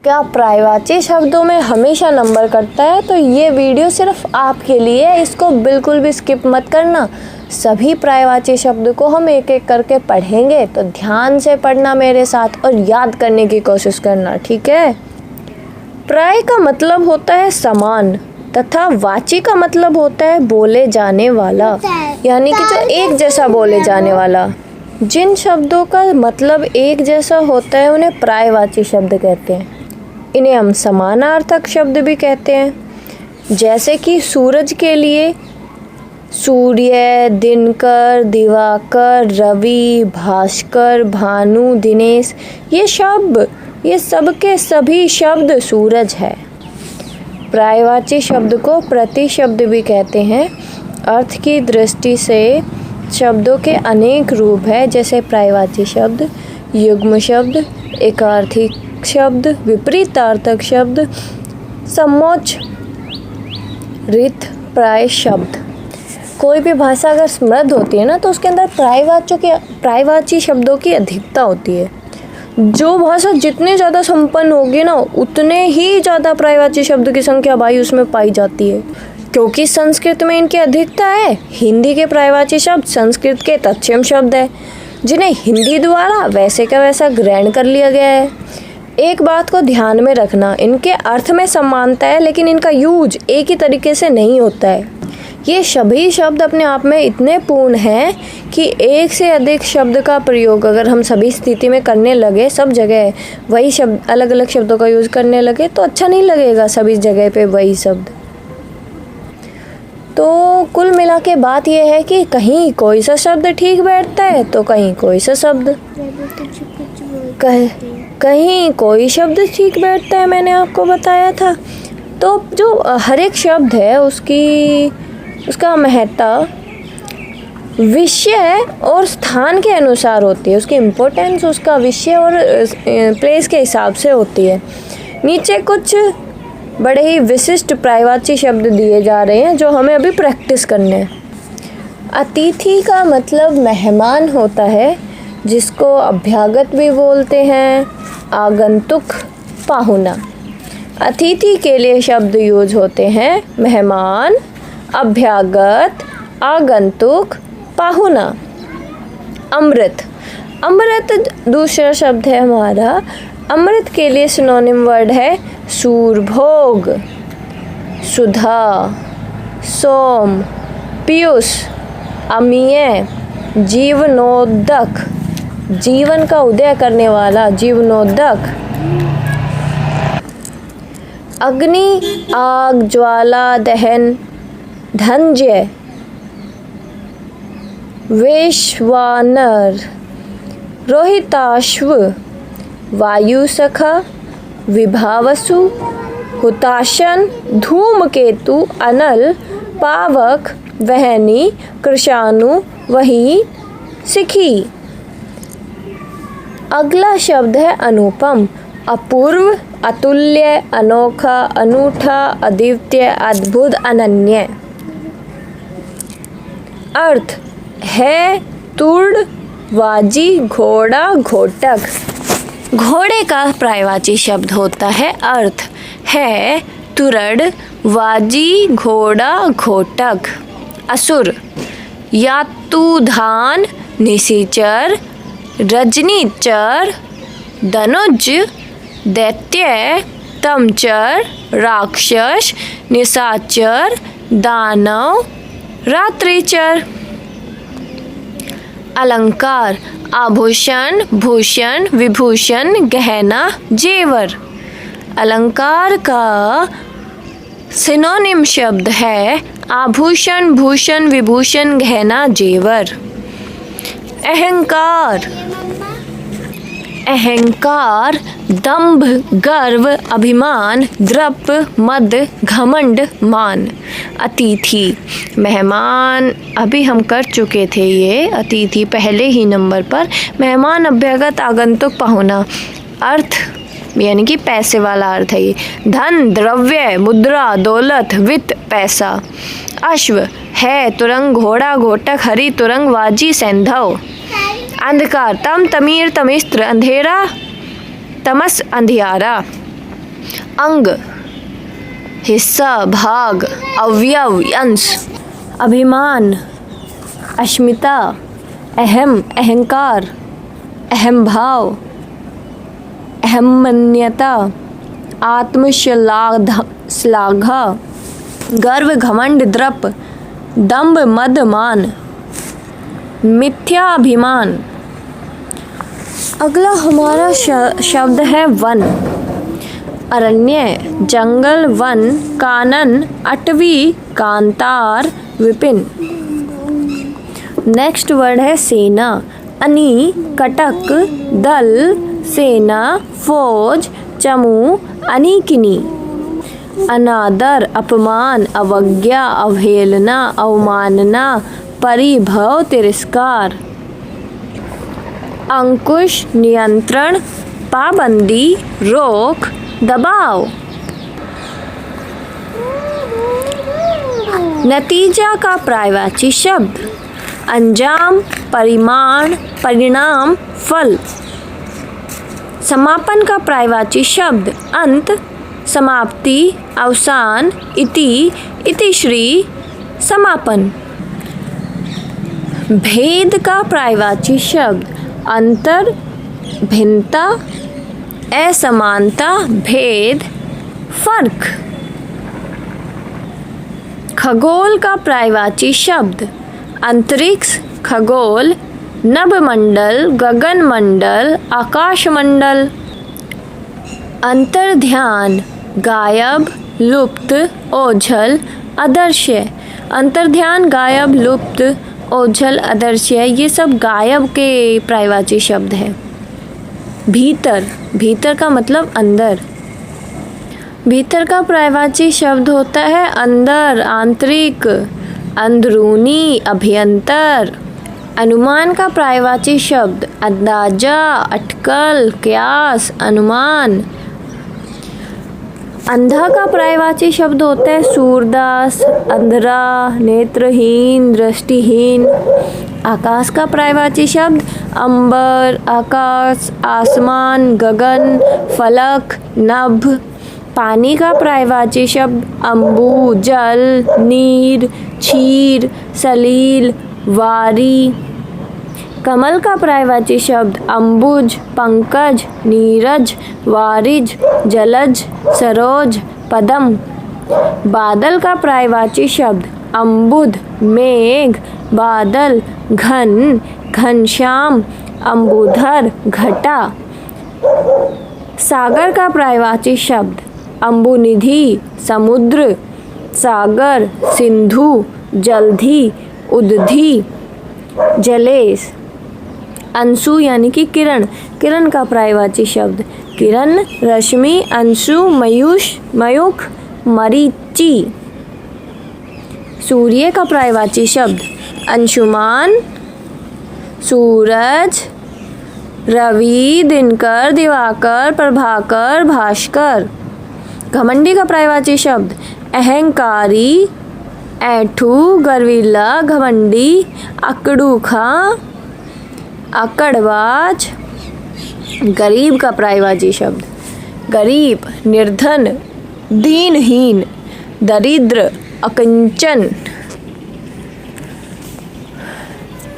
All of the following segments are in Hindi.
क्या पर्यायवाची शब्दों में हमेशा नंबर कटता है? तो ये वीडियो सिर्फ आपके लिए है, इसको बिल्कुल भी स्किप मत करना। सभी पर्यायवाची शब्द को हम एक एक करके पढ़ेंगे, तो ध्यान से पढ़ना मेरे साथ और याद करने की कोशिश करना, ठीक है? पर्याय का मतलब होता है समान तथा वाची का मतलब होता है बोले जाने वाला, यानी कि जो एक जैसा बोले जाने वाला। जिन शब्दों का मतलब एक जैसा होता है उन्हें पर्यायवाची शब्द कहते हैं। इन्हें हम समानार्थक शब्द भी कहते हैं। जैसे कि सूरज के लिए सूर्य, दिनकर, दिवाकर, रवि, भास्कर, भानु, दिनेश, ये सब के सभी शब्द सूरज है। पर्यायवाची शब्द को प्रतिशब्द भी कहते हैं। अर्थ की दृष्टि से शब्दों के अनेक रूप है, जैसे पर्यायवाची शब्द, युग्म शब्द, एकार्थी शब्द, विपरीतार्थक शब्द, समोच्च रित पर्याय शब्द। कोई भी भाषा अगर समृद्ध होती है ना, तो उसके अंदर पर्यायवाची शब्दों की अधिकता होती है। जो भाषा जितनी ज़्यादा संपन्न होगी ना, उतने ही ज़्यादा पर्यायवाची शब्द की संख्या भाई उसमें पाई जाती है, क्योंकि संस्कृत में इनकी अधिकता है। हिंदी के पर्यायवाची शब्द संस्कृत के तत्सम शब्द है, जिन्हें हिंदी द्वारा वैसे का वैसा ग्रहण कर लिया गया है। एक बात को ध्यान में रखना, इनके अर्थ में समानता है, लेकिन इनका यूज एक ही तरीके से नहीं होता है। ये सभी शब्द अपने आप में इतने पूर्ण हैं कि एक से अधिक शब्द का प्रयोग अगर हम सभी स्थिति में करने लगे, सब जगह वही शब्द, अलग अलग शब्दों का यूज़ करने लगे, तो अच्छा नहीं लगेगा सभी जगह पे वही शब्द। तो कुल मिला के बात यह है कि कहीं कोई सा शब्द ठीक बैठता है तो कहीं कोई सा शब्द, कहीं कोई शब्द ठीक बैठता है, मैंने आपको बताया था। तो जो हर एक शब्द है उसका महत्व विषय और स्थान के अनुसार होती है। उसकी इम्पोर्टेंस उसका विषय और प्लेस के हिसाब से होती है। नीचे कुछ बड़े ही विशिष्ट पर्यायवाची शब्द दिए जा रहे हैं जो हमें अभी प्रैक्टिस करने हैं। अतिथि का मतलब मेहमान होता है, जिसको अभ्यागत भी बोलते हैं, आगंतुक, पाहुना। अतिथि के लिए शब्द यूज होते हैं मेहमान, अभ्यागत, आगंतुक, पाहुना। अमृत दूसरा शब्द है हमारा। अमृत के लिए सिनोनिम वर्ड है सूरभोग, सुधा, सोम, पीयूष, अमीय, जीवनोदक, जीवन का उदय करने वाला, जीवनोदक। अग्नि, आग, ज्वाला, दहन, धनजय, वैश्वानर, रोहिताश्व, वायुसखा, विभावसु, हुताशन, धूमकेतु, अनल, पावक, वहनी, कृशानु, वही, सिखी। अगला शब्द है अनुपम। अपूर्व, अतुल्य, अनोखा, अनूठा, अद्वितीय, अद्भुत, अनन्य। अर्थ है तुड़, वाजी, घोड़ा, घोटक। घोड़े का पर्यायवाची शब्द होता है अर्थ है तुरड़, वाजी, घोड़ा, घोटक। असुर, यातुधान, निशिचर, रजनीचर, धनुज, दैत्य, तमचर, राक्षस, निशाचर, दानव, रात्रिचर। अलंकार, आभूषण, भूषण, विभूषण, गहना, जेवर। अलंकार का सिनोनिम शब्द है आभूषण, भूषण, विभूषण, गहना, जेवर। अहंकार, दंभ, गर्व, अभिमान, द्रप, मद, घमंड, मान। अतिथि, मेहमान, अभी हम कर चुके थे ये। अतिथि पहले ही नंबर पर। मेहमान, अभ्यागत, आगंतुक, पाहुना। अर्थ यानी कि पैसे वाला अर्थ है ये। धन, द्रव्य, मुद्रा, दौलत, वित्त, पैसा। अश्व है तुरंग, घोड़ा, घोटक, हरि, तुरंग, वाजी, सैंधव। अंधकार, तम, तमीर, तमिस्त्र, अंधेरा, तमस, अंधियारा। अंग, हिस्सा, भाग, अवयव, अंश। अभिमान, अस्मिता, अहम, अहंकार, अहम भाव, अहम्यता, आत्मश्लाघा, गर्व, घमंड, दर्प, दंभ, मद, मान, मिथ्याभिमान। अगला हमारा शब्द है वन। अरण्य, जंगल, वन, कानन, अटवी, कांतार, विपिन। नेक्स्ट वर्ड है सेना। अनी, कटक, दल, सेना, फौज, चमू, अनीकिनी। अनादर, अपमान, अवज्ञा, अवहेलना, अवमानना, परिभव, तिरस्कार। अंकुश, नियंत्रण, पाबंदी, रोक, दबाव। नतीजा का पर्यायवाची शब्द। अंजाम, परिमाण, परिणाम, फल। समापन का पर्यायवाची शब्द। अंत, समाप्ति, अवसान, इति, इतिश्री, समापन। भेद का पर्यायवाची शब्द। अंतर, भिन्नता, असमानता, भेद, फर्क। खगोल का पर्यायवाची शब्द। अंतरिक्ष, खगोल, नभमंडल, गगनमंडल, आकाशमंडल। अंतर्ध्यान, गायब, लुप्त, ओझल, अदृश्य। अंतर्ध्यान, गायब, लुप्त, ओझल, अदृश्य, ये सब गायब के पर्यायवाची शब्द है। भीतर, भीतर का मतलब अंदर। भीतर का पर्यायवाची शब्द होता है अंदर, आंतरिक, अंदरूनी, अभ्यंतर। अनुमान का पर्यायवाची शब्द। अंदाजा, अटकल, कयास, अनुमान। अंधा का पर्यायवाची शब्द होता है सूरदास, अंधरा, नेत्रहीन, दृष्टिहीन। आकाश का पर्यायवाची शब्द। अंबर, आकाश, आसमान, गगन, फलक, नभ। पानी का पर्यायवाची शब्द। अम्बु, जल, नीर, क्षीर, सलील, वारी। कमल का पर्यायवाची शब्द। अम्बुज, पंकज, नीरज, वारिज, जलज, सरोज, पदम। बादल का पर्यायवाची शब्द। अम्बुध, मेघ, बादल, घन, घनश्याम, अम्बुधर, घटा। सागर का पर्यायवाची शब्द। अम्बुनिधि, समुद्र, सागर, सिंधु, जलधि, उदधि, जलेश। अंशु यानी कि किरण। किरण का पर्यायवाची शब्द। किरण, रश्मि, अंशु, मयूख, मरीचि। सूर्य का पर्यायवाची शब्द। अंशुमान, सूरज, रवि, दिनकर, दिवाकर, प्रभाकर, भास्कर। घमंडी का पर्यायवाची शब्द। अहंकारी, ऐठू, गर्वीला, घमंडी, अकड़ूखा, अकड़बाज। गरीब का पर्यायवाची शब्द। गरीब, निर्धन, दीनहीन, दरिद्र, अकिंचन।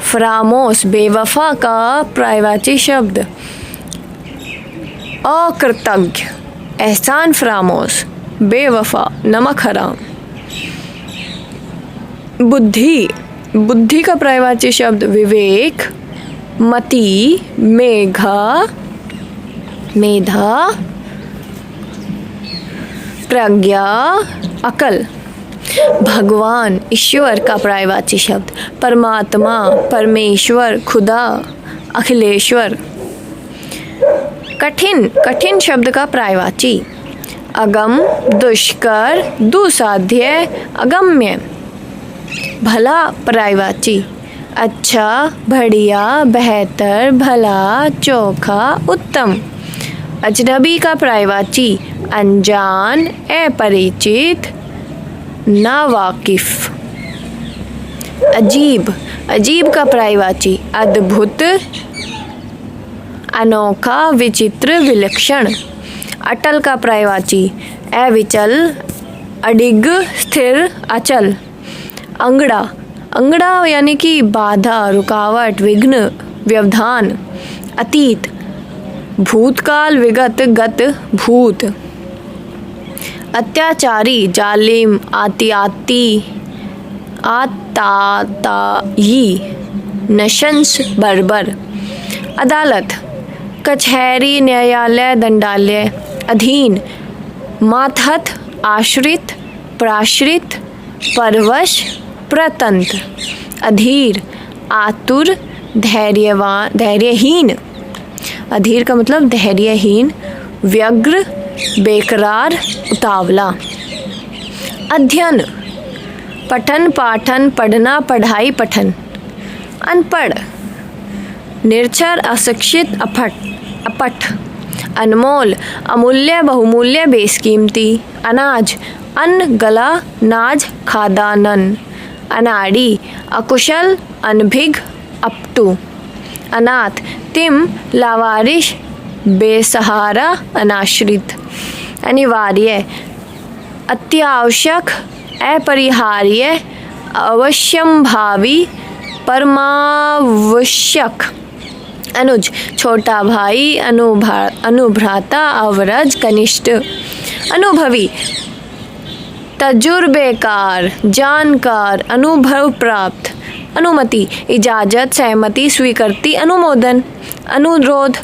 फरामोश, बेवफा का पर्यायवाची शब्द। अकृतज्ञ, एहसान फरामोश, बेवफा, नमक हराम। बुद्धि, बुद्धि का पर्यायवाची शब्द। विवेक, मति, मेधा, प्रज्ञा, अकल। भगवान, ईश्वर का पर्यायवाची शब्द। परमात्मा, परमेश्वर, खुदा, अखिलेश्वर। कठिन, कठिन शब्द का पर्यायवाची। अगम, दुष्कर, दुसाध्य, अगम्य। भला पर्यायवाची। अच्छा, बढ़िया, बेहतर, भला, चोखा, उत्तम। अजनबी का पर्यायवाची। अनजान, अपरिचित, नावाकिफ। अजीब, अजीब का पर्यायवाची। अद्भुत, अनोखा, विचित्र, विलक्षण। अटल का पर्यायवाची अविचल, अडिग, स्थिर, अचल। अंगड़ा, अंगड़ा यानी कि बाधा, रुकावट, विघ्न, व्यवधान। अतीत, भूतकाल, विगत, गत, भूत। अत्याचारी, जालिम, आती, आताताई, नशंस, बर्बर। अदालत, कचहरी, न्यायालय, दंडालय। अधीन, मातहत, आश्रित, प्राश्रित, परवश, प्रतंत्र। अधीर, आतुर, धैर्यवान, धैर्यहीन। अधीर का मतलब धैर्यहीन, व्यग्र, बेकरार, उतावला। अध्ययन, पठन, पाठन, पढ़ना, पढ़ाई, पठन। अनपढ़, निरक्षर, अशिक्षित, अपठ। अनमोल, अमूल्य, बहुमूल्य, बेशकीमती। अनाज, अन्न, गला, नाज, खाद्यान्न। अनाड़ी, अकुशल, अनभिज्ञ, अपटू। अनाथ, तिम, लावारिश, बेसहारा, अनाश्रित। अनिवार्य, अत्यावश्यक, अपरिहार्य, अवश्यंभावी, परमावश्यक। अनुज, छोटा भाई, अनुभ्राता, अवरज, कनिष्ठ। अनुभवी, तजुर्बेकार, जानकार, अनुभव प्राप्त। अनुमति, इजाजत, सहमति, स्वीकृति, अनुमोदन। अनुरोध,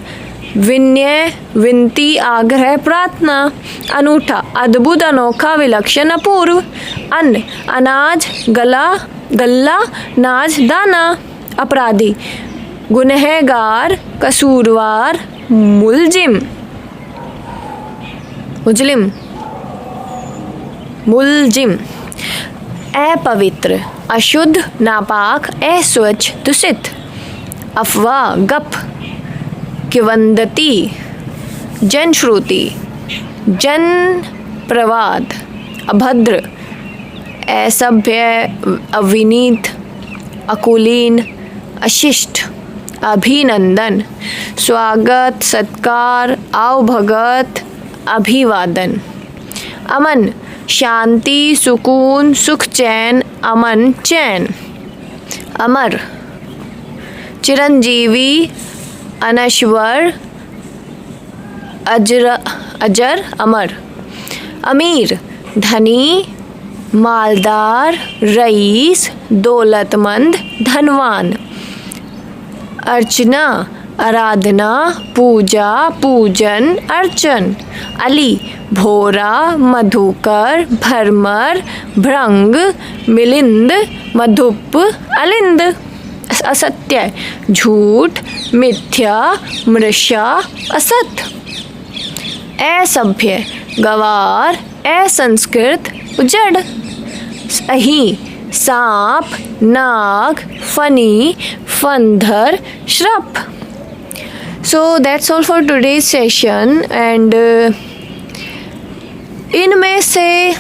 विनय, विनती, आग्रह, प्रार्थना। अनूठा, अद्भुत, अनोखा, विलक्षण, अपूर्व। अन्न, अनाज, गल्ला, नाज, दाना। अपराधी, गुनहगार, कसूरवार, मुलजिम। अपवित्र, अशुद्ध, नापाक, अस्वच्छ, दूषित। अफवाह, गप, किंवदंती, जनश्रुति, जनप्रवाद। अभद्र, असभ्य, अविनीत, अकुलीन, अशिष्ट। अभिनंदन, स्वागत, सत्कार, आवभगत, अभिवादन। अमन, शांति, सुकून, सुख, चैन, अमन, चैन। अमर, चिरंजीवी, अनश्वर, अजर, अमर। अमीर, धनी, मालदार, रईस, दौलतमंद, धनवान। अर्चना, आराधना, पूजा, पूजन, अर्चन। अली, भोरा, मधुकर, भरमर, भृंग, मिलिंद, मधुप, अलिंद। असत्य, झूठ, मिथ्या, मृषा, असत। असभ्य, गवार, असंस्कृत, जड़। सही, सांप, नाग, funny, फंधर, श्रप। So that's all for today's session and इनमें से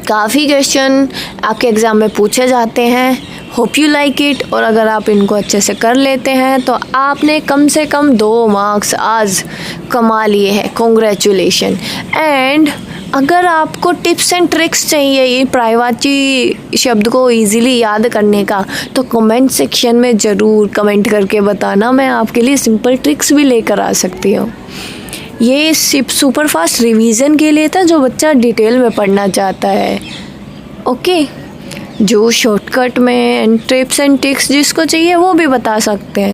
काफ़ी क्वेश्चन आपके एग्ज़ाम में पूछे जाते हैं। Hope you like it. और अगर आप इनको अच्छे से कर लेते हैं तो आपने कम से कम 2 मार्क्स आज कमा लिए हैं। कॉन्ग्रेचुलेशन। एंड अगर आपको टिप्स एंड ट्रिक्स चाहिए ये पर्यायवाची शब्द को इजीली याद करने का तो कमेंट सेक्शन में ज़रूर कमेंट करके बताना। मैं आपके लिए सिंपल ट्रिक्स भी लेकर आ सकती हूँ। ये सिर्फ सुपर फास्ट रिवीजन के लिए था जो बच्चा डिटेल में पढ़ना चाहता है। ओके, जो शॉर्टकट में टिप्स एंड ट्रिक्स जिसको चाहिए वो भी बता सकते हैं।